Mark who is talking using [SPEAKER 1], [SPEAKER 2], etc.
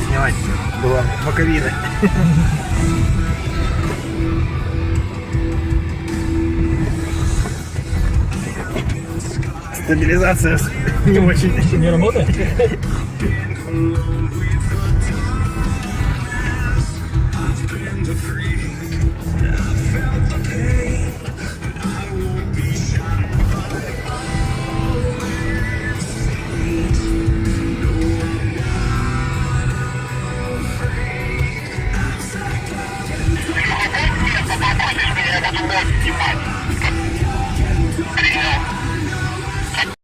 [SPEAKER 1] Снимать было боковины. Стабилизация не очень.
[SPEAKER 2] Не работает?